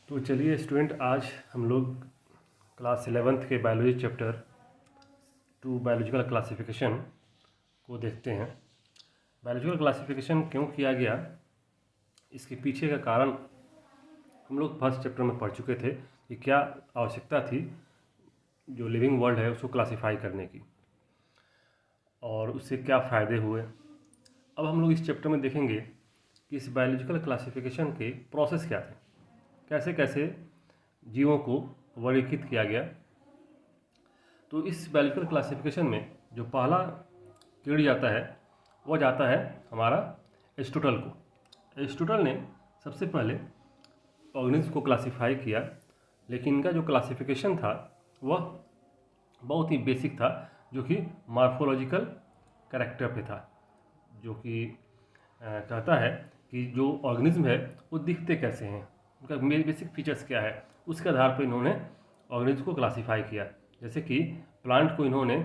तो चलिए स्टूडेंट, आज हम लोग क्लास 11th के बायोलॉजी चैप्टर 2 बायोलॉजिकल क्लासिफिकेशन को देखते हैं। बायोलॉजिकल क्लासिफिकेशन क्यों किया गया, इसके पीछे का कारण हम लोग फर्स्ट चैप्टर में पढ़ चुके थे कि क्या आवश्यकता थी जो लिविंग वर्ल्ड है उसको क्लासीफाई करने की और उससे क्या फ़ायदे हुए। अब हम लोग इस चैप्टर में देखेंगे कि इस बायोलॉजिकल क्लासिफिकेशन के प्रोसेस क्या थे, कैसे कैसे जीवों को वर्गीकृत किया गया। तो इस बायोलॉजिकल क्लासिफिकेशन में जो पहला पीरियड जाता है वह जाता है हमारा एरिस्टोटल को। एरिस्टोटल ने सबसे पहले ऑर्गेनिज्म को क्लासिफाई किया, लेकिन इनका जो क्लासिफिकेशन था वह बहुत ही बेसिक था, जो कि मार्फोलॉजिकल कैरेक्टर पे था, जो कि कहता है कि जो ऑर्गेनिज्म है वो दिखते कैसे हैं, उनका बेसिक फीचर्स क्या है, उसके आधार पर इन्होंने ऑर्गेनिज्म को क्लासीफाई किया। जैसे कि प्लांट को इन्होंने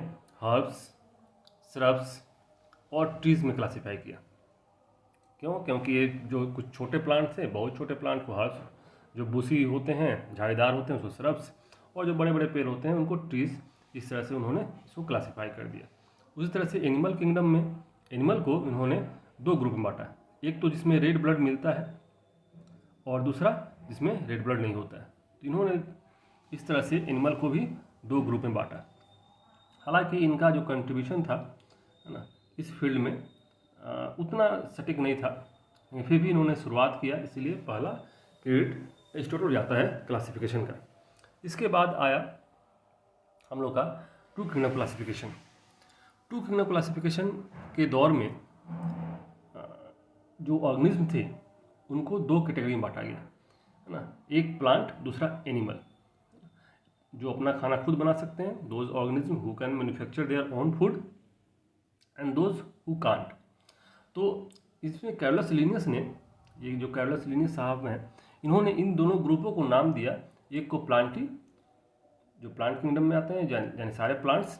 हर्ब्स, श्रब्स और ट्रीज में क्लासीफाई किया। क्यों? क्योंकि ये जो कुछ छोटे प्लांट्स हैं, बहुत छोटे प्लांट को हर्ब्स, जो बुशी होते हैं, झाड़ीदार होते हैं, उसको श्रब्स, और जो बड़े बड़े पेड़ होते हैं उनको ट्रीज, इस तरह से उन्होंने इसको क्लासीफाई कर दिया। उसी तरह से एनिमल किंगडम में एनिमल को इन्होंने दो ग्रुप में बांटा, एक तो जिसमें रेड ब्लड मिलता है और दूसरा जिसमें रेड ब्लड नहीं होता है। तो इन्होंने इस तरह से एनिमल को भी दो ग्रुप में बांटा। हालांकि इनका जो कंट्रीब्यूशन था, है ना, इस फील्ड में उतना सटीक नहीं था, फिर भी इन्होंने शुरुआत किया, इसीलिए पहला पीरियड एरिस्टोटल जाता है क्लासिफिकेशन का। इसके बाद आया हम लोग का two kingdom classification. Two kingdom classification के दौर में जो ऑर्गेनिज्म थे उनको दो कैटेगरी में बांटा गया, है ना, एक प्लांट, दूसरा एनिमल। जो अपना खाना खुद बना सकते हैं, those organism who can manufacture their own food, and those who can't. तो इसमें कैरोलस लिनियस ने, ये जो कैरोलस लिनियस साहब हैं, इन्होंने इन दोनों ग्रुपों को नाम दिया, एक को प्लांटी, जो प्लांट किंगडम में आते हैं यानी सारे प्लांट्स,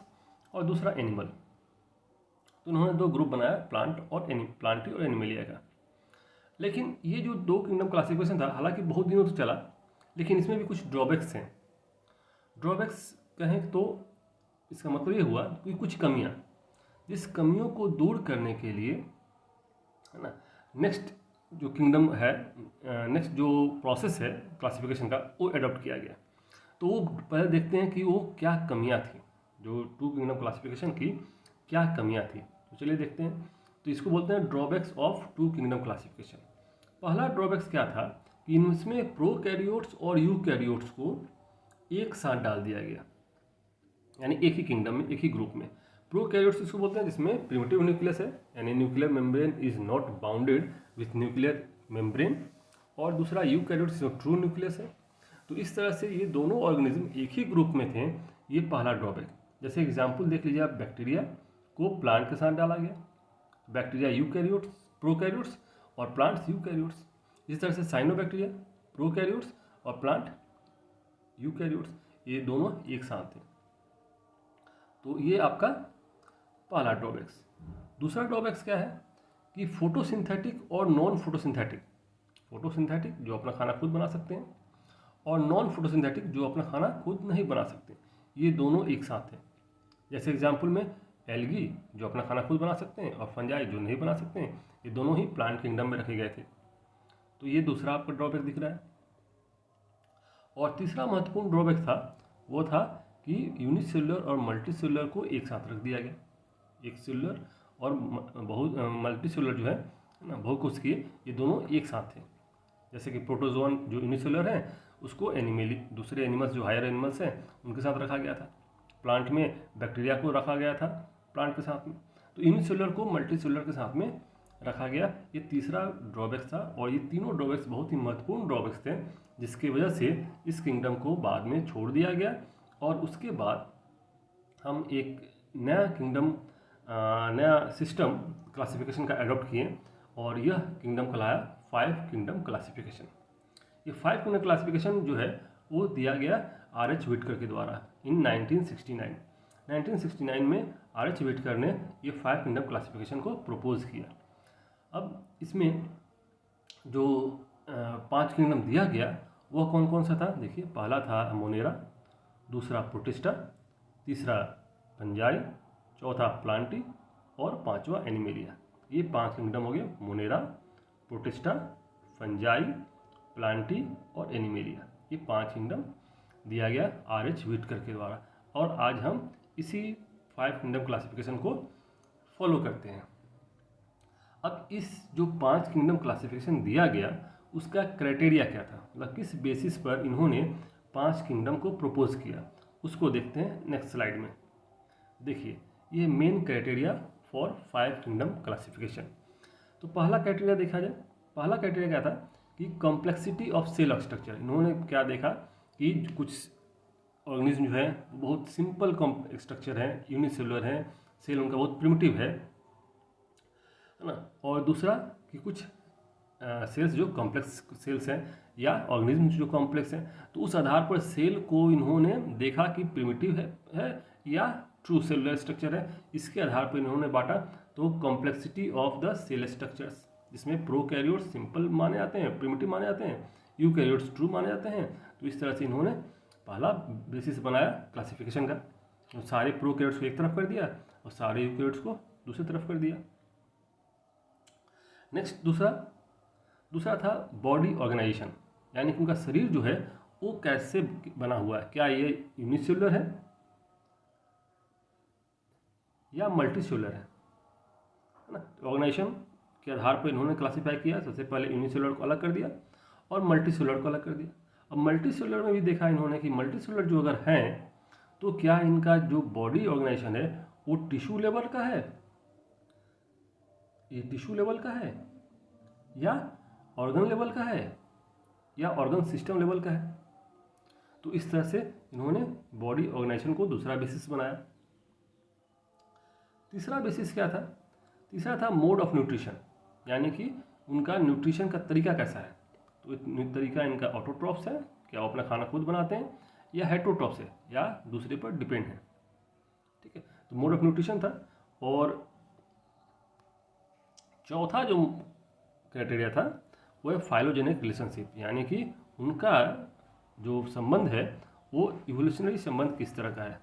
और दूसरा एनिमल। तो उन्होंने दो ग्रुप बनाया, प्लांटी और एनिमलिया का। लेकिन ये जो दो किंगडम क्लासिफिकेशन था, हालांकि बहुत दिनों से चला, लेकिन इसमें भी कुछ ड्रॉबैक्स हैं। ड्रॉबैक्स कहें तो इसका मतलब ये हुआ कि कुछ कमियां, जिस कमियों को दूर करने के लिए, है ना, नेक्स्ट जो किंगडम है, नेक्स्ट जो प्रोसेस है क्लासिफिकेशन का, वो एडॉप्ट किया गया। तो वो पहले देखते हैं कि वो क्या कमियां थी, जो टू किंगडम क्लासिफिकेशन की क्या कमियां थी। तो चलिए देखते हैं। तो इसको बोलते हैं drawbacks of two kingdom classification. पहला ड्रॉबैक्स क्या था कि इनमें प्रोकैरियोट्स और यूकैरियोट्स को एक साथ डाल दिया गया, यानी एक ही किंगडम में, एक ही ग्रुप में। प्रोकैरियोट्स इसको बोलते हैं जिसमें प्रिमिटिव न्यूक्लियस है, यानी nuclear membrane is not bounded with nuclear membrane, और दूसरा यूकैरियोट्स जो ट्रू न्यूक्लियस है। तो इस तरह से ये दोनों ऑर्गेनिज्म एक ही ग्रुप में थे, ये पहला ड्रॉबैक। जैसे एग्जाम्पल देख लीजिए आप, बैक्टीरिया को प्लांट के साथ डाला गया, बैक्टीरिया यूकैरियोट्स प्रोकैरियोट्स और प्लांट्स यूकैरियोट्स। इस तरह से साइनोबैक्टीरिया प्रोकैरियोट्स और प्लांट यूकैरियोट्स, ये दोनों एक साथ थे। तो ये आपका पहला ड्रॉबैक्स। दूसरा ड्रॉबैक्स क्या है कि फोटोसिंथेटिक और नॉन फोटोसिंथेटिक, फोटोसिंथेटिक जो अपना खाना खुद बना सकते हैं, और नॉन फोटोसिंथेटिक जो अपना खाना खुद नहीं बना सकते, ये दोनों एक साथ हैं। जैसे एग्जाम्पल में एल्गी जो अपना खाना खुद बना सकते हैं, और फंजाई जो नहीं बना सकते हैं, ये दोनों ही प्लांट किंगडम में रखे गए थे। तो ये दूसरा आपका ड्रॉबैक दिख रहा है। और तीसरा महत्वपूर्ण ड्रॉबैक था, वो था कि यूनिसेलुलर और मल्टीसेलुलर को एक साथ रख दिया गया। एक सेलुलर और मल्टीसेलुलर जो है ना, बहुकोशिकीय, ये दोनों एक साथ थे। जैसे कि प्रोटोजोन जो यूनिसेलुलर है उसको एनिमली, दूसरे एनिमल्स जो हायर एनिमल्स हैं उनके साथ रखा गया था। प्लांट में बैक्टीरिया को रखा गया था प्लांट के साथ में, तो यूनिसेलुलर को मल्टीसेलुलर के साथ में रखा गया। ये तीसरा ड्रॉबैक्स था, और ये तीनों ड्रॉबैक्स बहुत ही महत्वपूर्ण ड्रॉबैक्स थे, जिसकी वजह से इस किंगडम को बाद में छोड़ दिया गया, और उसके बाद हम एक नया किंगडम, नया सिस्टम क्लासिफिकेशन का एडॉप्ट किए, और यह किंगडम कहलाया 5 किंगडम क्लासिफिकेशन। ये 5 किंगडम क्लासिफिकेशन जो है वो दिया गया R.H. व्हिटकर के द्वारा इन 1969। 1969 में R.H. व्हिटकर ने ये 5 किंगडम क्लासिफिकेशन को प्रपोज किया। अब इसमें जो 5 किंगडम दिया गया वह कौन कौन सा था? देखिए, पहला था मोनेरा, दूसरा प्रोटिस्टा, तीसरा फंजाई, चौथा प्लांटी और पांचवा एनिमेलिया। ये 5 किंगडम हो गए, मोनेरा, प्रोटिस्टा, फंजाई, प्लांटी और एनिमेलिया। ये 5 किंगडम दिया गया R.H. व्हिटकर के द्वारा, और आज हम इसी 5 किंगडम क्लासिफिकेशन को फॉलो करते हैं। अब इस जो 5 किंगडम क्लासिफिकेशन दिया गया, उसका क्राइटेरिया क्या था, मतलब किस बेसिस पर इन्होंने 5 किंगडम को प्रपोज किया, उसको देखते हैं नेक्स्ट स्लाइड में। देखिए, ये main criteria for 5 kingdom classification. तो पहला क्राइटेरिया देखा जाए, पहला क्राइटेरिया क्या था कि कॉम्प्लेक्सिटी ऑफ सेल स्ट्रक्चर। इन्होंने क्या देखा कि कुछ ऑर्गेनिज्म जो है बहुत सिंपल स्ट्रक्चर है, यूनिसेलुलर है, सेल उनका बहुत प्रिमिटिव है ना। और दूसरा कि कुछ सेल्स जो कॉम्प्लेक्स सेल्स हैं या ऑर्गेनिज्म जो कॉम्प्लेक्स हैं, तो उस आधार पर सेल को इन्होंने देखा कि प्रिमिटिव है या ट्रू सेलुलर स्ट्रक्चर है। इसके आधार पर इन्होंने बांटा। तो complexity of the cell structures, जिसमें प्रोकैरियोट्स सिंपल माने जाते हैं, प्रिमिटिव माने जाते हैं, यूकैरियोट्स ट्रू माने जाते हैं। तो इस तरह से इन्होंने पहला बेसिस बनाया क्लासिफिकेशन का। तो सारे प्रोकैरियोट्स को एक तरफ कर दिया और सारे यूकैरियोट्स को दूसरी तरफ कर दिया। नेक्स्ट दूसरा था बॉडी ऑर्गेनाइजेशन, यानी कि उनका शरीर जो है वो कैसे बना हुआ है, क्या ये यूनिसेलुलर है या मल्टीसेलुलर है ना। ऑर्गेनाइजेशन के आधार पर इन्होंने क्लासिफाई किया। सबसे पहले यूनिसेलुलर को अलग कर दिया और मल्टीसेलुलर को अलग कर दिया। अब मल्टीसेलुलर में भी देखा इन्होंने कि मल्टीसेलुलर जो अगर हैं तो क्या इनका जो बॉडी ऑर्गेनाइजेशन है वो टिश्यू लेवल का है, ये टिश्यू लेवल का है या ऑर्गन लेवल का है या ऑर्गन सिस्टम लेवल का है। तो इस तरह से इन्होंने बॉडी ऑर्गेनाइजेशन को दूसरा बेसिस बनाया। तीसरा बेसिस क्या था? तीसरा था मोड ऑफ न्यूट्रिशन, यानी कि उनका न्यूट्रिशन का तरीका कैसा है। तो तरीका इनका ऑटोट्रॉफ्स है, क्या वो अपना खाना खुद बनाते हैं, या हेटरोट्रॉफ्स है या दूसरे पर डिपेंड है। ठीक है, तो मोड ऑफ न्यूट्रिशन था। और चौथा जो क्राइटेरिया था वो है फाइलोजेनिक रिलेशनशिप, यानी कि उनका जो संबंध है वो इवोल्यूशनरी संबंध किस तरह का है।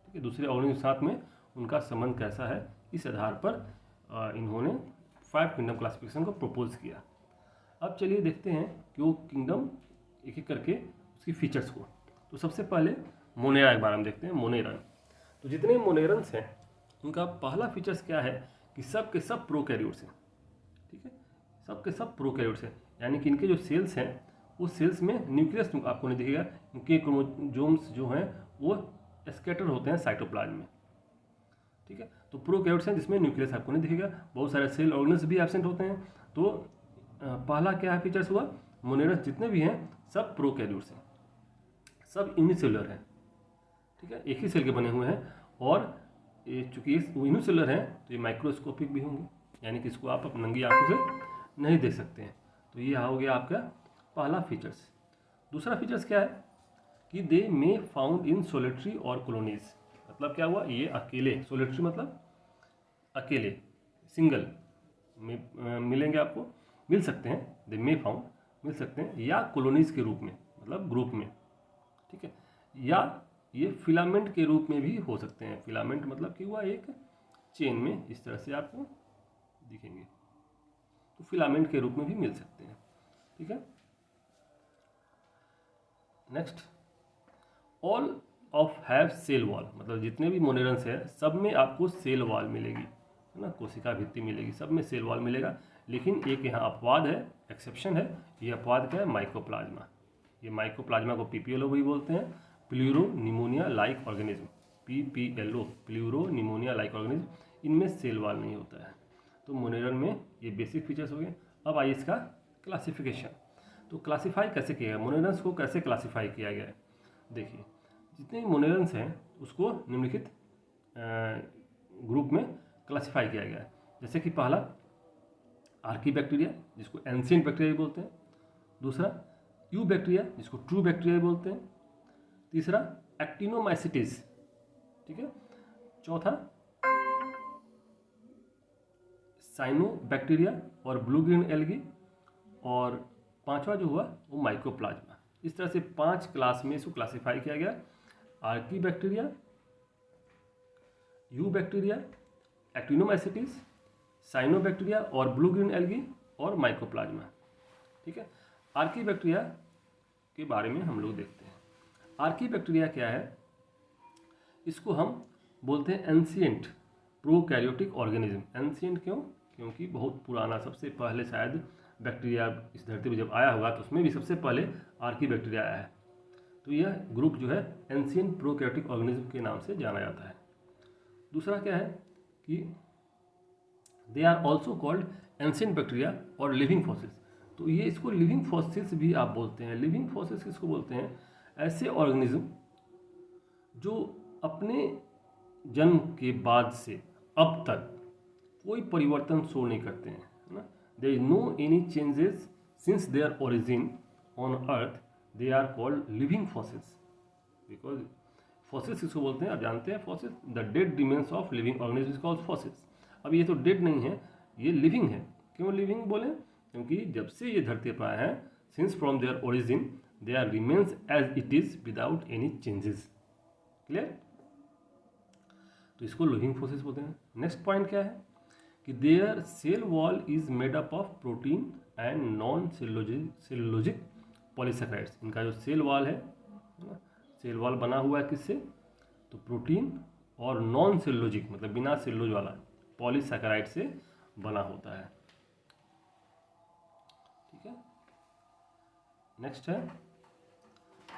ठीक है, दूसरे ऑर्गेनिज्म के साथ में उनका संबंध कैसा है, इस आधार पर इन्होंने 5 किंगडम क्लासिफिकेशन को प्रपोज किया। अब चलिए देखते हैं कि वो किंगडम एक एक करके उसकी फीचर्स को। तो सबसे पहले मोनेरा एक बार हम देखते हैं। मोनेरन, तो जितने मोनेरन्स हैं उनका पहला फीचर्स क्या है कि सब के सब प्रोकैरियोट्स हैं। ठीक है, सब के सब प्रोकैरियोट्स हैं, यानी कि इनके जो सेल्स हैं वो सेल्स में न्यूक्लियस आपको नहीं दिखेगा, इनके क्रोमोसोम्स जो हैं वो स्कैटर होते हैं साइटोप्लाज्म में। ठीक है, तो प्रोकैरियोट्स हैं जिसमें न्यूक्लियस आपको नहीं दिखेगा। बहुत सारे सेल ऑर्गेनल्स भी एब्सेंट होते हैं। तो पहला क्या है फीचर्स हुआ, मोनेरस जितने भी हैं सब प्रोकैरियोट्स हैं, सब यूनिसेलुलर हैं। ठीक है, एक ही सेल के बने हुए हैं, और चूंकि यूनिसेलुलर हैं तो ये माइक्रोस्कोपिक भी होंगे, यानी कि इसको आप नंगी आंखों से नहीं देख सकते हैं। तो ये हो गया आपका पहला फीचर्स। दूसरा फीचर्स क्या है कि दे मे फाउंड इन सोलिटरी और कॉलोनीज। मतलब क्या हुआ, ये अकेले, सोलिटरी मतलब अकेले, सिंगल में मिलेंगे, आपको मिल सकते हैं, दे मे फाउंड मिल सकते हैं, या कॉलोनीज के रूप में मतलब ग्रुप में। ठीक है, या ये फिलामेंट के रूप में भी हो सकते हैं। फिलामेंट मतलब कि हुआ एक चेन में इस तरह से आपको दिखेंगे, तो फिलामेंट के रूप में भी मिल सकते हैं। ठीक है, next, all of have cell wall, मतलब जितने भी मोनेरन्स हैं सब में आपको सेल वॉल मिलेगी, है ना, कोशिका भित्ति मिलेगी, सब में सेल वॉल मिलेगा। लेकिन एक यहाँ अपवाद है, एक्सेप्शन है। ये अपवाद क्या है, माइकोप्लाज्मा। ये माइकोप्लाज्मा को PPLO भी बोलते हैं, pleuro pneumonia like organism, PPLO, pleuro pneumonia like organism. इनमें सेल वॉल नहीं होता है। तो मोनेरन में ये बेसिक फीचर्स हो गए। अब आइए इसका क्लासिफिकेशन। तो क्लासीफाई कैसे किया गया, मोनेरन्स को कैसे क्लासीफाई किया गया है। देखिए, जितने मोनेरन्स हैं उसको निम्नलिखित ग्रुप में क्लासीफाई किया गया है। जैसे कि पहला आर्की बैक्टीरिया, जिसको एंशिएंट बैक्टीरिया भी बोलते हैं। दूसरा यू बैक्टीरिया, जिसको ट्रू बैक्टीरिया भी बोलते हैं। तीसरा एक्टिनोमाइसिटिस। ठीक है, चौथा साइनो बैक्टीरिया और ब्लू ग्रीन एल्गी, और पांचवा जो हुआ वो माइकोप्लाज्मा। इस तरह से 5 क्लास में इसको क्लासीफाई किया गया, archaebacteria, eubacteria, actinomycetes, cyanobacteria और ब्लू ग्रीन एल्गी और माइकोप्लाज्मा। ठीक है, आर्की बैक्टीरिया के बारे में हम लोग देखते हैं। आर्की बैक्टीरिया क्या है, इसको हम बोलते हैं एंशिएंट प्रोकैरियोटिक ऑर्गेनिज्म। एंशिएंट क्यों? क्योंकि बहुत पुराना, सबसे पहले शायद बैक्टीरिया इस धरती पर जब आया होगा तो उसमें भी सबसे पहले आर्की बैक्टीरिया आया है। तो यह ग्रुप जो है एंशिएंट प्रोकैरियोटिक ऑर्गेनिज्म के नाम से जाना जाता है। दूसरा क्या है कि they are also called ancient bacteria और लिविंग फॉसिल्स। तो ये इसको लिविंग फॉसिल्स भी आप बोलते हैं। लिविंग फॉसिल्स किसको बोलते हैं? ऐसे ऑर्गेनिज्म जो अपने जन्म के बाद से अब तक कोई परिवर्तन शो नहीं करते हैं, है ना। There is no any changes since their origin on earth, they are called living fossils. Because fossils किसको बोलते हैं आप जानते हैं? Fossils the dead remains of living organism is called fossils. अब ये तो डेड नहीं है, ये लिविंग है। क्यों लिविंग बोले? क्योंकि जब से ये धरती पर आए हैं, since from their origin they are remains as it is without any changes. Clear? तो इसको लिविंग फॉसिल्स बोलते हैं। नेक्स्ट पॉइंट क्या है कि their cell wall is made up of protein and non cellulosic polysaccharides. इनका जो सेल वॉल है ना, सेल वॉल बना हुआ है किससे? तो प्रोटीन और नॉन सेलुलोजिक मतलब बिना सेलुलोज वाला पॉलीसेकेराइड से बना होता है। ठीक है, नेक्स्ट है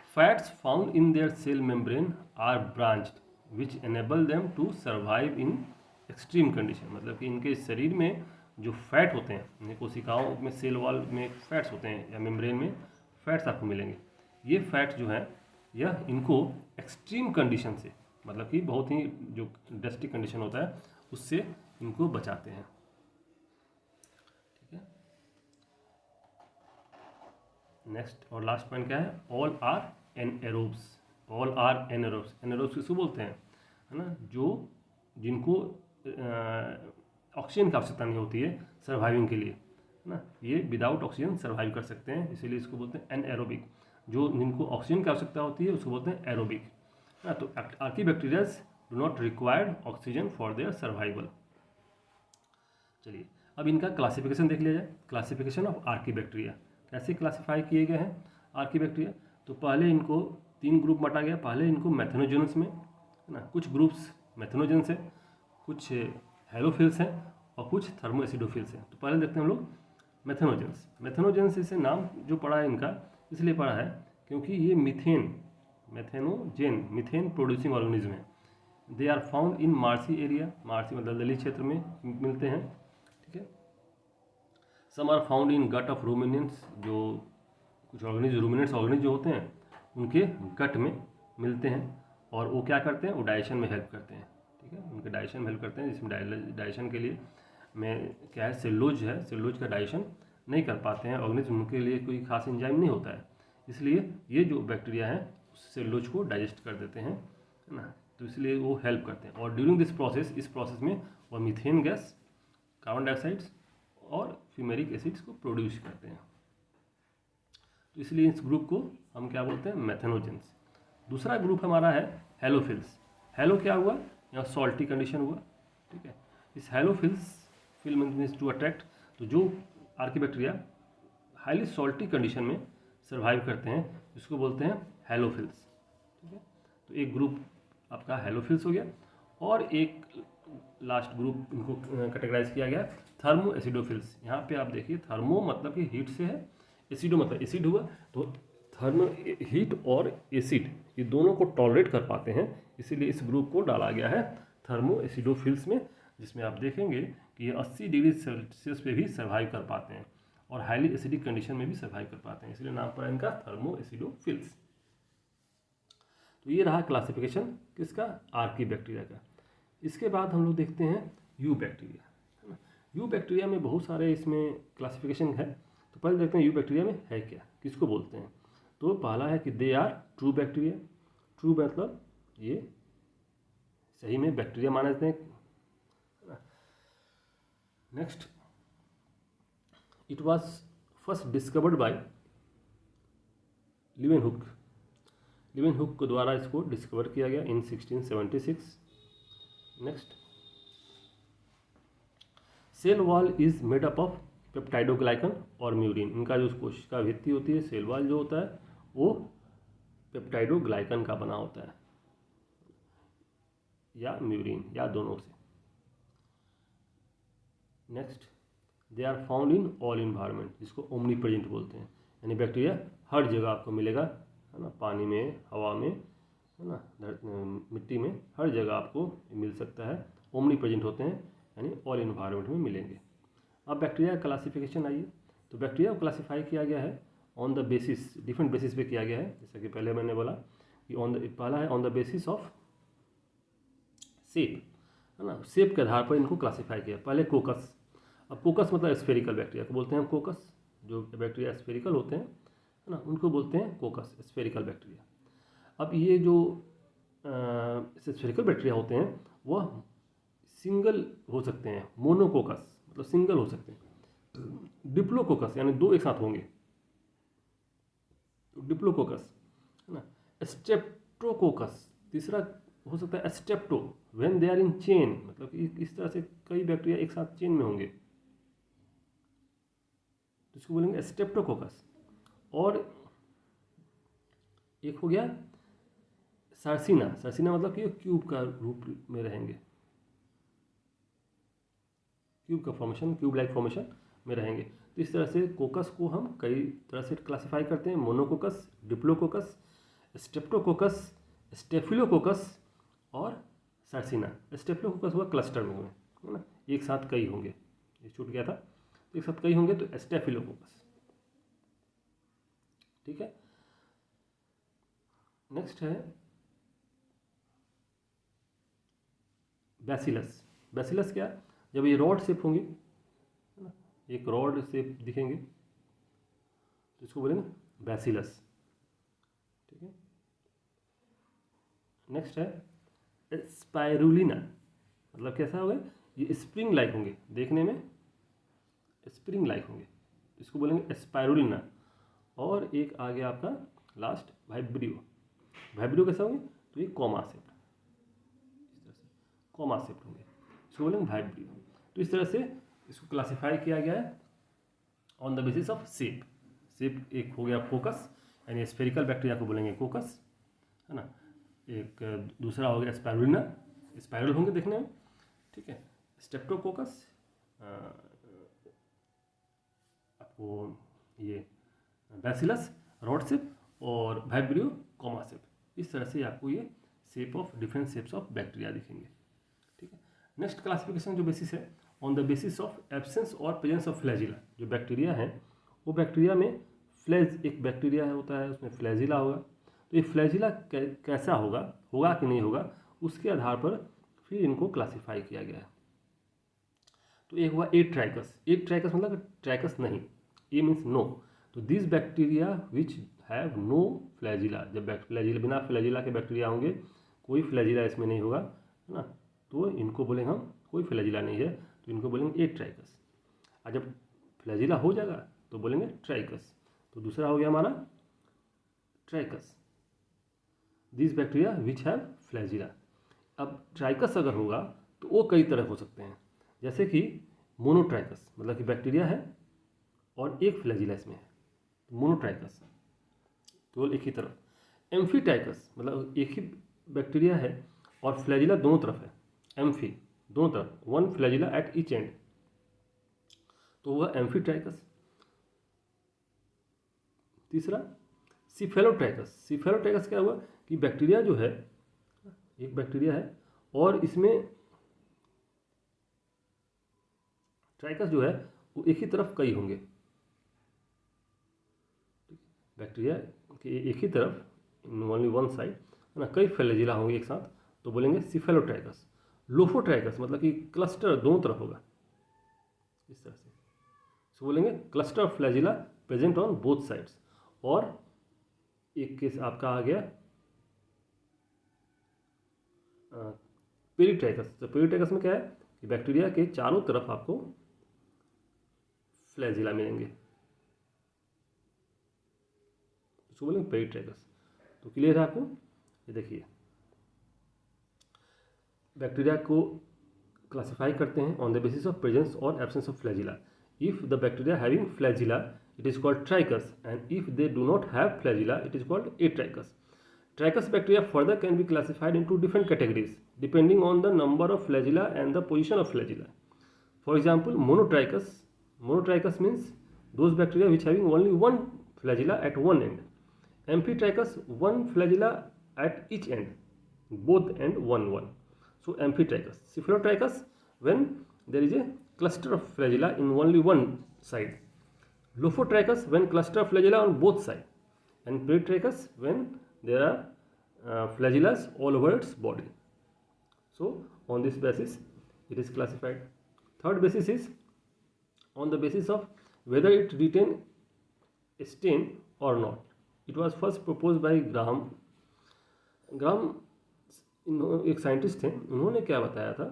fats found in their cell membrane are branched which enable them to survive in extreme condition. मतलब कि इनके शरीर में जो फैट होते हैं, इनके कोशिकाओं में सेल वॉल में फैट्स होते हैं या मेम्ब्रेन में फैट्स आपको मिलेंगे। ये फैट जो है यह इनको एक्सट्रीम कंडीशन से, मतलब कि बहुत ही जो डस्टी कंडीशन होता है उससे इनको बचाते हैं। ठीक है, नेक्स्ट और लास्ट पॉइंट क्या है? All are anaerobes. All are anaerobes. Anaerobes किसको बोलते हैं? है ना, जो जिनको ऑक्सीजन की आवश्यकता नहीं होती है सर्वाइविंग के लिए, है ना। ये विदाउट ऑक्सीजन सर्वाइव कर सकते हैं, इसीलिए इसको बोलते हैं एनएरोबिक। जो जिनको ऑक्सीजन की आवश्यकता होती है उसको बोलते हैं एरोबिक, है ना। तो Archie bacterias do not required oxygen for their survival. चलिए अब इनका क्लासिफिकेशन देख लिया जाए। क्लासिफिकेशन ऑफ आर्की बैक्टीरिया कैसे क्लासीफाई किए गए हैं आर्की बैक्टीरिया? तो पहले इनको 3 ग्रुप बांटा गया। पहले इनको मैथेनोजेंस में, है ना, कुछ ग्रुप्स मैथेनोजेंस हैं, कुछ हेलोफिल्स हैं और कुछ थर्मोएसिडोफिल्स हैं। तो पहले देखते हैं हम लोग मैथेनोजेंस। मैथेनोजेंस इसे नाम जो पड़ा है इनका इसलिए पड़ा है क्योंकि ये मीथेन प्रोड्यूसिंग ऑर्गेनिज्म है। They are found in marshy area. Marshy मतलब दलदली क्षेत्र में मिलते हैं। ठीक है, some are found in gut of ruminants. जो कुछ ऑर्गेनिज्म रूमिनेंट्स ऑर्गेनिज्म जो होते हैं उनके गट में मिलते हैं और वो क्या करते हैं? वो डाइजेशन में हेल्प करते हैं। ठीक है, उनके डाइजेशन में हेल्प करते हैं, जिसमें डाइजेशन के लिए में क्या है, सेलुलोज है, सेलुलोज का डाइजेशन नहीं कर पाते हैं ऑर्गेनिज्म, उनके लिए कोई खास एंजाइम नहीं होता है, इसलिए ये जो बैक्टीरिया है सेलुलोज को डाइजेस्ट कर देते हैं, है ना। तो इसलिए वो हेल्प करते हैं और ड्यूरिंग दिस प्रोसेस, इस प्रोसेस में वो मीथेन गैस, कार्बन डाइऑक्साइड्स और फ्यूमेरिक एसिड्स को प्रोड्यूस करते हैं। तो इसलिए इस ग्रुप को हम क्या बोलते हैं? मैथेनोजेंस। दूसरा ग्रुप हमारा है हेलोफिल्स। हेलो क्या हुआ? यहाँ सॉल्टी कंडीशन हुआ। ठीक है, इस हेलोफिल्स फिल्म मीन्स टू अट्रैक्ट। तो जो Archie bacteria highly salty condition में सर्वाइव करते हैं इसको बोलते हैं हेलोफिल्स। ठीक है, तो एक ग्रुप आपका हेलोफिल्स हो गया और एक लास्ट ग्रुप इनको कैटेगराइज किया गया थर्मो एसिडोफिल्स। यहाँ पे आप देखिए थर्मो मतलब कि हीट से है, एसिडो मतलब एसिड हुआ, तो थर्मो हीट और एसिड ये दोनों को टॉलरेट कर पाते हैं, इसीलिए इस ग्रुप को डाला गया है थर्मो एसिडोफिल्स में, जिसमें आप देखेंगे कि ये 80 डिग्री सेल्सियस पे भी सर्वाइव कर पाते हैं और हाईली एसिडिक कंडीशन में भी सर्वाइव कर पाते हैं, इसलिए नाम पड़ा इनका थर्मो एसिडोफिल्स। तो ये रहा क्लासिफिकेशन किसका? आर्की बैक्टीरिया का। इसके बाद हम लोग देखते हैं यू बैक्टीरिया, है ना। यू बैक्टीरिया में बहुत सारे इसमें क्लासिफिकेशन है। तो पहले देखते हैं यू बैक्टीरिया में है क्या, किसको बोलते हैं। तो पहला है कि they are true bacteria. True मतलब ये सही में बैक्टीरिया माने जाते हैं। Next, it was first discovered by Leeuwenhoek के द्वारा इसको डिस्कवर किया गया in 1676। Next, cell wall is made up of peptidoglycan और म्यूरिन। इनका जो कोशिका भित्ति होती है, सेल वॉल जो होता है वो पेप्टाइडोग्लाइकन का बना होता है या म्यूरिन या दोनों से। Next, they are found in all environment, जिसको ओमनी प्रेजेंट बोलते हैं, यानी बैक्टीरिया हर जगह आपको मिलेगा, है ना, पानी में, हवा में, है ना, मिट्टी में, हर जगह आपको मिल सकता है। ओमनी प्रेजेंट होते हैं यानी ऑल इन्वायरमेंट में मिलेंगे। अब बैक्टीरिया का क्लासिफिकेशन आइए, तो बैक्टीरिया को क्लासीफाई किया गया है on the basis, different basis पे किया गया है। जैसा कि पहले मैंने बोला कि पहला है on the basis of shape, है ना, शेप के आधार पर इनको क्लासीफाई किया। पहले कोकस, अब कोकस मतलब स्फेरिकल बैक्टीरिया को बोलते हैं हम कोकस, जो बैक्टीरिया स्फेरिकल होते हैं, है ना, उनको बोलते हैं कोकस, स्फेरिकल बैक्टीरिया। अब ये जो स्फेरिकल बैक्टीरिया होते हैं वह सिंगल हो सकते हैं, मोनोकोकस मतलब सिंगल हो सकते हैं, डिप्लोकोकस यानी दो एक साथ होंगे, डिप्लोकोकस, है ना, स्ट्रेप्टोकोकस तीसरा हो सकता है, strepto when they are in chain, मतलब कि इस तरह से कई बैक्टीरिया एक साथ चेन में होंगे तो इसको बोलेंगे स्टेप्टोकोकस। और एक हो गया सार्सिना, सार्सिना मतलब कि क्यूब का रूप में रहेंगे, क्यूब का फॉर्मेशन, क्यूब लाइक फॉर्मेशन में रहेंगे। तो इस तरह से कोकस को हम कई तरह से क्लासिफाई करते हैं, मोनोकोकस, डिप्लोकोकस, स्टेप्टोकोकस, स्टेफिलोकोकस और सार्सिना। स्टेफिलोकोकस हुआ क्लस्टर में हुए, है ना, एक साथ कई होंगे, ये छूट गया था, तो एक साथ कई होंगे तो स्टेफिलोकोकस। ठीक है, नेक्स्ट है बैसिलस। बैसिलस क्या, जब ये रॉड शेप होंगे, है ना, एक रॉड शेप दिखेंगे तो इसको बोलेंगे बैसिलस। ठीक है, नेक्स्ट है स्पाइरुलिना, मतलब कैसा होगा, ये स्प्रिंग लाइक होंगे, देखने में स्प्रिंग लाइक होंगे, इसको बोलेंगे स्पाइरुलिना। और एक आ गया आपका लास्ट वाइब्रियो। वाइब्रियो कैसा होंगे, तो ये कॉमा शेप्ड, इस तरह से कॉमा शेप्ड होंगे, इसको बोलेंगे वाइब्रियो। तो इस तरह से इसको क्लासिफाई किया गया है on the basis of shape. Shape एक हो गया फोकस, यानी स्फेरिकल बैक्टीरिया को बोलेंगे कोकस, है ना, एक दूसरा हो गया स्पाइरुलिना, स्पाइरल होंगे देखने में, ठीक है, स्टेप्टोकोकस आपको ये बैसिलस रॉड शेप और वाइब्रियो कॉमा शेप। इस तरह से आपको ये shape of different shapes of bacteria दिखेंगे। ठीक है, नेक्स्ट क्लासिफिकेशन जो बेसिस है on the basis of absence और प्रेजेंस ऑफ फ्लैजिला। जो बैक्टीरिया है वो बैक्टीरिया में फ्लैज, एक बैक्टीरिया होता है उसमें फ्लैजिला होगा, तो ये फ्लैजिला कैसा होगा, होगा कि नहीं होगा, उसके आधार पर फिर इनको क्लासिफाई किया गया है। तो एक हुआ ए ट्राइकस, ए ट्राइकस मतलब ट्राइकस नहीं, ए मीन्स नो, तो this bacteria which have no flagella, जब फ्लैजिला, बिना फ्लैजिला के बैक्टीरिया होंगे, कोई फ्लैजिला इसमें नहीं होगा, है ना, तो इनको बोलेंगे हम, कोई फ्लैजिला नहीं है तो इनको बोलेंगे ए ट्राइकस। और जब फ्लैजिला हो जाएगा तो बोलेंगे ट्राइकस। तो दूसरा हो गया हमारा ट्राइकस, this bacteria which have flagella. अब ट्राइकस अगर होगा तो वो कई तरह हो सकते हैं, जैसे कि मोनोट्राइकस मतलब कि बैक्टीरिया है और एक फ्लैजिला इसमें है, तो मोनोट्राइकस केवल एक ही तरफ। एम्फीट्राइकस मतलब एक ही बैक्टीरिया है और फ्लैजिला दोनों तरफ है, एम्फी दोनों तरफ, one flagella at each and, तो वह एम्फीट्राइकस। तीसरा सिफेलोट्राइकस, सिफेलोट्राइकस क्या हुआ कि बैक्टीरिया जो है, एक बैक्टीरिया है और इसमें ट्राइकस जो है वो एक ही तरफ कई होंगे, बैक्टीरिया के एक ही तरफ ओनली वन साइड, है ना, कई फ्लैजिला होंगे एक साथ, तो बोलेंगे सिफेलोट्राइकस। लोफोट्राइकस मतलब कि क्लस्टर दोनों तरफ होगा, इस तरह से, सो बोलेंगे cluster of flagella present on both sides. और एक केस आपका आ गया पेरिट्राइकस। तो पेरिट्राइकस में क्या है कि बैक्टीरिया के चारों तरफ आपको फ्लैजिला मिलेंगे, इसको बोलेंगे पेरिट्रैकस। तो क्लियर है आपको? ये देखिए बैक्टीरिया को क्लासिफाई करते हैं on the basis of presence और absence of flagella. If the bacteria having flagella it is called trichous and if they do not have flagella it is called atrichous. Trichous bacteria further can be classified into different categories depending on the number of flagella and the position of flagella. For example, monotrichous. Monotrichous means those bacteria which having only one flagella at one end. Amphitrichous, one flagella at each end, both end one. So amphitrichous. Cephalotrichous, when there is a cluster of flagella in only one side. Lophotrichous, when cluster of flagella on both sides. And peritrichous, when there are flagellas all over its body. So on this basis it is classified. Third basis is on the basis of whether it retain a stain or not. It was first proposed by Graham. एक scientist थे, उन्होंने क्या बताया था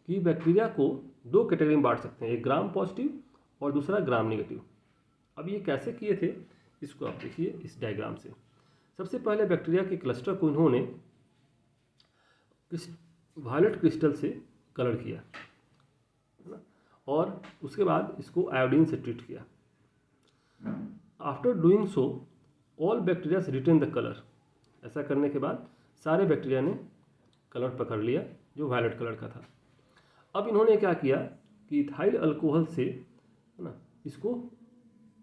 कि bacteria को दो category में बांट सकते हैं, एक ग्राम पॉजिटिव और दूसरा ग्राम नेगेटिव। अब ये कैसे किए थे इसको आप देखिए इस डायग्राम से। सबसे पहले बैक्टीरिया के क्लस्टर को इन्होंने वायलेट क्रिस्टल से कलर किया है ना, और उसके बाद इसको आयोडीन से ट्रीट किया। After doing so all bacterias retain the colour. ऐसा करने के बाद सारे बैक्टीरिया ने कलर पकड़ लिया जो वायलेट कलर का था। अब इन्होंने क्या किया कि इथाइल अल्कोहल से है ना इसको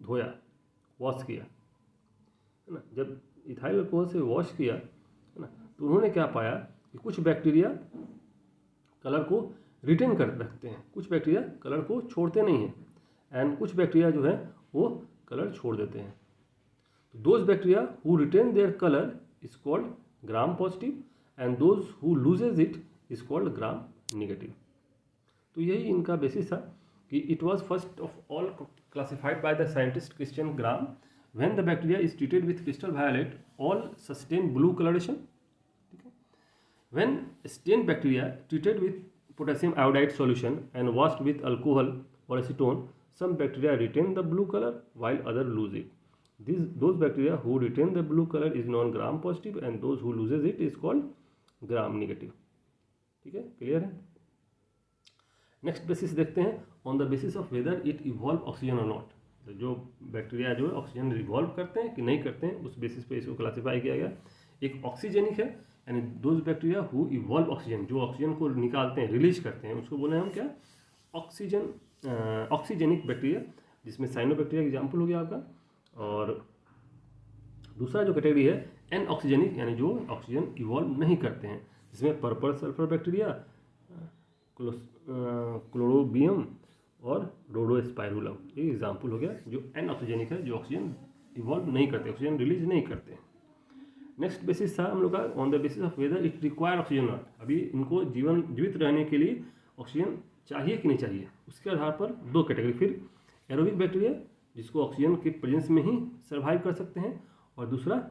धोया, वॉश किया है ना। जब इथाइल अल्कोहल से वॉश किया है ना तो उन्होंने क्या पाया कि कुछ बैक्टीरिया कलर को रिटेन कर रखते हैं, कुछ बैक्टीरिया कलर को छोड़ते नहीं हैं, एंड कुछ बैक्टीरिया जो है वो कलर छोड़ देते हैं। तो those bacteria who retain their colour is called Gram positive and those who loses it is called Gram negative. तो यही इनका बेसिस था कि it was first of all classified by the scientist Christian Gram. When the bacteria is treated with crystal violet, all sustain blue coloration. When stained bacteria treated with potassium iodide solution and washed with alcohol or acetone, some bacteria retain the blue color while others lose it. Those bacteria who retain the blue color is known gram positive and those who loses it is called gram negative. ठीक है, clear है? Next basis देखते हैं on the basis of whether it evolve oxygen और not. जो bacteria जो है oxygen revolve करते हैं कि नहीं करते हैं उस बेसिस पे इसको क्लासिफाई किया गया। एक ऑक्सीजेनिक है यानी those bacteria who evolve oxygen, जो ऑक्सीजन को निकालते हैं रिलीज करते हैं उसको बोले हम क्या ऑक्सीजेनिक बैक्टीरिया, जिसमें साइनोबैक्टीरिया एग्जाम्पल हो गया आपका। और दूसरा जो कैटेगरी है एन ऑक्सीजेनिक यानी जो ऑक्सीजन इवॉल्व नहीं करते हैं, जिसमें पर्पल सल्फर बैक्टीरिया, क्लोरोबियम और रोडोस्पाइरुलम, ये एग्जाम्पल हो गया जो एन ऑक्सीजेनिक है, जो ऑक्सीजन इवॉल्व नहीं करते, ऑक्सीजन रिलीज नहीं करते। नेक्स्ट बेसिस था हम लोग का on the basis of whether it require oxygen not. अभी इनको जीवित रहने के लिए ऑक्सीजन चाहिए कि नहीं चाहिए, उसके आधार पर दो कैटेगरी। फिर एरोबिक बैक्टीरिया जिसको ऑक्सीजन के प्रेजेंस में ही सर्वाइव कर सकते हैं, और दूसरा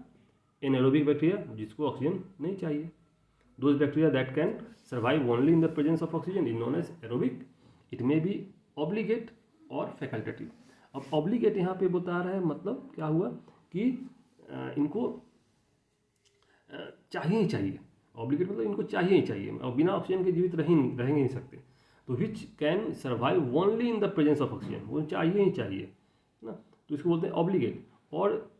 एनएरोबिक बैक्टीरिया जिसको ऑक्सीजन नहीं चाहिए। Those bacteria that can survive only in the presence of oxygen is known as aerobic. It may be obligate और फैकल्टेटिव। अब ऑब्लिगेट यहाँ पे बता रहा है, मतलब क्या हुआ कि इनको चाहिए ही चाहिए। ऑब्लिगेट मतलब इनको चाहिए ही चाहिए और बिना ऑक्सीजन के जीवित रहेंगे नहीं सकते। तो which can survive only in the presence of oxygen, वो चाहिए ही चाहिए ना, तो इसको बोलते हैं ऑब्लिगेट। और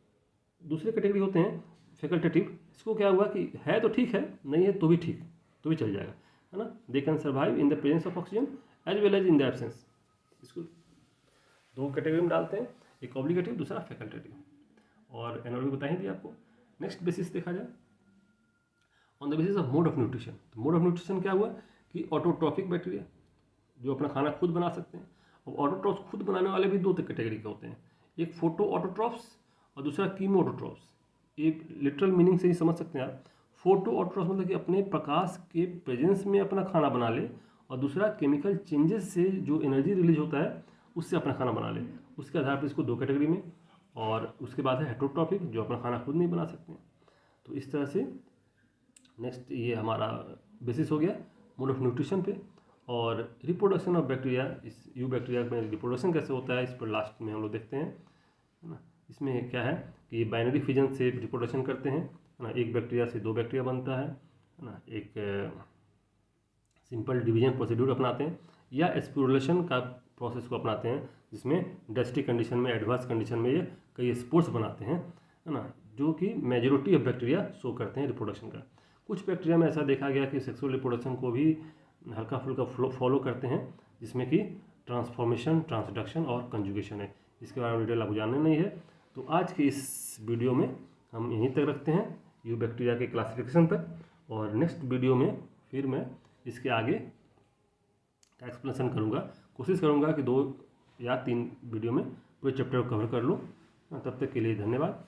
दूसरे कैटेगरी होते हैं फैकल्टेटिव। इसको क्या हुआ कि है तो ठीक है, नहीं है तो भी ठीक, तो भी चल जाएगा, है ना। They can survive in the presence of oxygen as well as in the absence. इसको दो कैटेगरी में डालते हैं, एक ऑब्लिगेटिव दूसरा फैकल्टेटिव, और एनएरोबिक बता ही दिया आपको। नेक्स्ट बेसिस देखा जाए on the basis of mode of nutrition. तो मोड ऑफ न्यूट्रिशन क्या हुआ कि ऑटोट्रॉफिक बैक्टीरिया जो अपना खाना खुद बना सकते हैं। और ऑटोट्रॉफ्स खुद बनाने वाले भी दो कैटेगरी के होते हैं, एक फोटो ऑटोट्रॉफ्स और दूसरा कीमो ऑटोट्रॉफ्स। ये लिटरल मीनिंग से ही समझ सकते हैं आप। फोटो ऑटोट्रॉफ्स मतलब कि अपने प्रकाश के प्रेजेंस में अपना खाना बना ले, और दूसरा केमिकल चेंजेस से जो एनर्जी रिलीज होता है उससे अपना खाना बना ले। उसके आधार पर इसको दो कैटेगरी में। और उसके बाद है हेटरोट्रॉफिक जो अपना खाना खुद नहीं बना सकते हैं। तो इस तरह से नेक्स्ट ये हमारा बेसिस हो गया मोड ऑफ न्यूट्रिशन पे। और रिप्रोडक्शन ऑफ बैक्टीरिया, इस यू बैक्टीरिया में रिप्रोडक्शन कैसे होता है इस पर लास्ट में हम लोग देखते हैं, है ना। इसमें क्या है कि बाइनरी फिजन से रिप्रोडक्शन करते हैं, है ना। एक बैक्टीरिया से 2 बैक्टीरिया बनता है ना। एक सिंपल डिवीजन प्रोसीड्यूर अपनाते हैं, या स्पिरुलेशन का प्रोसेस को अपनाते हैं, जिसमें डस्टी कंडीशन में, एडवर्स कंडीशन में ये कई स्पोर्स बनाते हैं, है ना, जो कि मेजोरिटी ऑफ बैक्टीरिया शो करते हैं रिप्रोडक्शन का। कुछ बैक्टीरिया में ऐसा देखा गया कि सेक्सुअल रिप्रोडक्शन को भी हल्का फुल्का फॉलो करते हैं, जिसमें कि ट्रांसफॉर्मेशन, ट्रांसडक्शन और कंजुगेशन है। इसके बारे में डिटेल आपको जानना नहीं है, तो आज के इस वीडियो में हम यहीं तक रखते हैं, यू बैक्टीरिया के क्लासिफिकेशन तक। और नेक्स्ट वीडियो में फिर मैं इसके आगे का एक्सप्लेनेशन करूँगा। कोशिश करूँगा कि 2 या 3 वीडियो में पूरे चैप्टर को कवर कर लूँ। तब तक के लिए धन्यवाद।